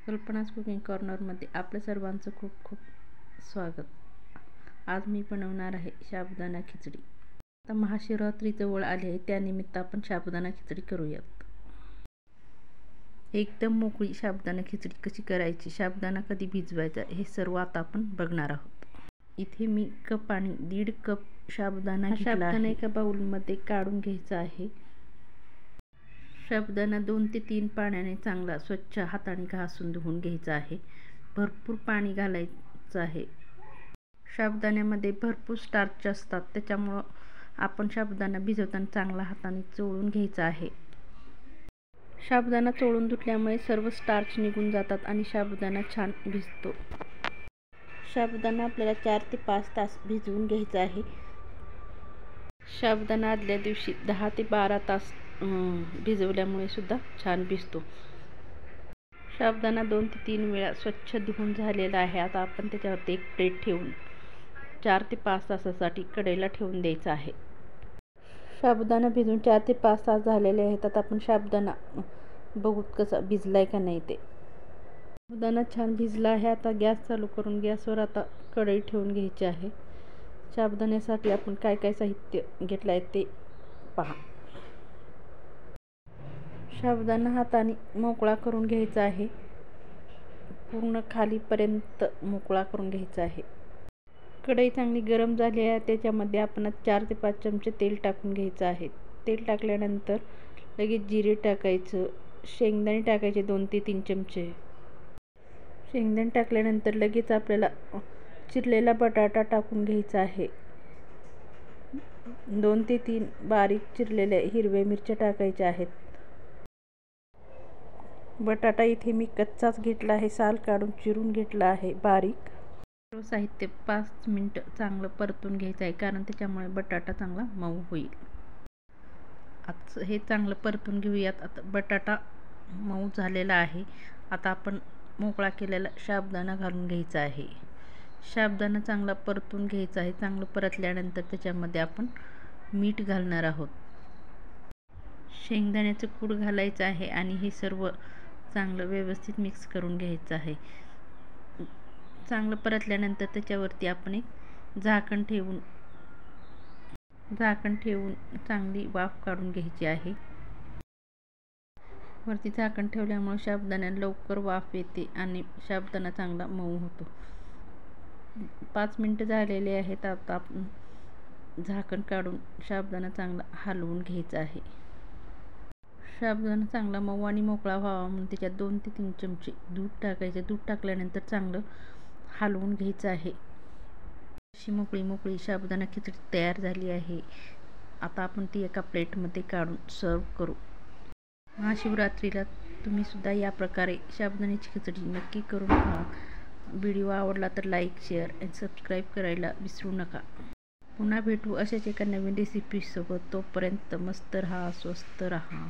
कल्पनाज cooking कॉर्नरमध्ये आपल्या सर्वांचं खूप खूप स्वागत. आज मी बनवणार आहे साबुदाणा खिचडी. आता महाशिवरात्री जवळ आली आहे, त्यानिमित्त आपण साबुदाणा खिचडी करूयात. एकदम मोकळी साबुदाणा खिचडी कशी करायची, साबुदाणा कधी भिजवायचा, हे सर्व आता आपण बघणार आहोत. इथे मी कप आणि 1.5 कप साबुदाणा घेतला आहे. एका बाउलमध्ये काढून घ्यायचा आहे. साबुदाणा 2 ते 3 पाण्याने चांगला स्वच्छ हाताने घासून धुवून घ्यायचा आहे. भरपूर पाणी घालायचं आहे. साबुदाण्यामध्ये भरपूर स्टार्च असतात, त्याच्यामुळं आपण साबुदाणा भिजवताना चांगला हाताने चोळून घ्यायचा आहे. साबुदाणा चोळून धुतल्यामुळे सर्व स्टार्च निघून जातात आणि साबुदाणा छान भिजतो. साबुदाणा आपल्याला 4 ते 5 तास भिजवून घ्यायचा आहे. साबुदाणा आदल्या दिवशी 10 ते 12 तास भिजवल्यामुळे सुद्धा छान भिजतो. साबुदाणा 2 ते 3 वेळा स्वच्छ धुवून झालेला आहे. आता आपण त्याच्यावरती एक प्लेट ठेवून 4 ते 5 तासासाठी कढईला ठेवून द्यायचा आहे. साबुदाणा भिजून 4 ते 5 तास झालेले आहेत. आता आपण साबुदाणा बघू कसा भिजलाय का नाही ते. साबुदाणा छान भिजला आहे. आता गॅस चालू करून गॅसवर आता कढई ठेवून घ्यायची आहे. साबुदाण्यासाठी आपण काय काय साहित्य घेतलं आहे ते पहा. साबुदाणा हाताने मोकळा करून घ्यायचा आहे. पूर्ण खालीपर्यंत मोकळा करून घ्यायचा आहे. कढई चांगली गरम झाली आहे. त्याच्यामध्ये आपण 4 ते 5 चमचे तेल टाकून घ्यायचं आहे. तेल टाकल्यानंतर लगेच जिरे टाकायचं. शेंगदाणे टाकायचे 2 ते 3 चमचे. शेंगदाणे टाकल्यानंतर लगेच आपल्याला चिरलेला बटाटा टाकून घ्यायचा आहे. 2 ते 3 बारीक चिरलेल्या हिरव्या मिरच्या टाकायच्या आहेत. बटाटा इथे मी कच्चाच घेतला आहे, साल काढून चिरून घेतला आहे बारीक. सर्व साहित्य 5 मिनिटं चांगलं परतून घ्यायचं आहे, कारण त्याच्यामुळे बटाटा चांगला मऊ होईल. आता हे चांगलं परतून घेऊयात. आता बटाटा मऊ झालेला आहे. आता आपण मोकळा केलेला साबुदाणा घालून घ्यायचा आहे. साबुदाणा चांगला परतून घ्यायचा आहे. चांगलं परतल्यानंतर त्याच्यामध्ये आपण मीठ घालणार आहोत. शेंगदाण्याचं कूट घालायचं आहे आणि हे सर्व चांगलं व्यवस्थित मिक्स करून घ्यायचं आहे. चांगलं परतल्यानंतर त्याच्यावरती आपण एक झाकण ठेवून चांगली वाफ काढून घ्यायची आहे. वरती झाकण ठेवल्यामुळे साबुदाण्याला लवकर वाफ येते आणि साबुदाणा चांगला मऊ होतो. 5 मिनिटं झालेले आहेत. आता आपण झाकण काढून साबुदाणा चांगला हलवून घ्यायचा आहे. साबुदाणा चांगला मऊ आणि मोकळा व्हावा म्हणून त्याच्यात 2 ते 3 चमचे दूध टाकायचे. दूध टाकल्यानंतर चांगलं हलवून घ्यायचं आहे. अशी मोकळी साबुदाणा खिचडी तयार झाली आहे. आता आपण ती एका प्लेटमध्ये काढून सर्व करू. महाशिवरात्रीला तुम्ही सुद्धा या प्रकारे साबुदाण्याची खिचडी नक्की करून पहा. व्हिडिओ आवडला तर लाईक, शेअर आणि सबस्क्राईब करायला विसरू नका. पुन्हा भेटू अशाच एका नवीन रेसिपीसोबत. तोपर्यंत मस्त राहा, स्वस्त राहा.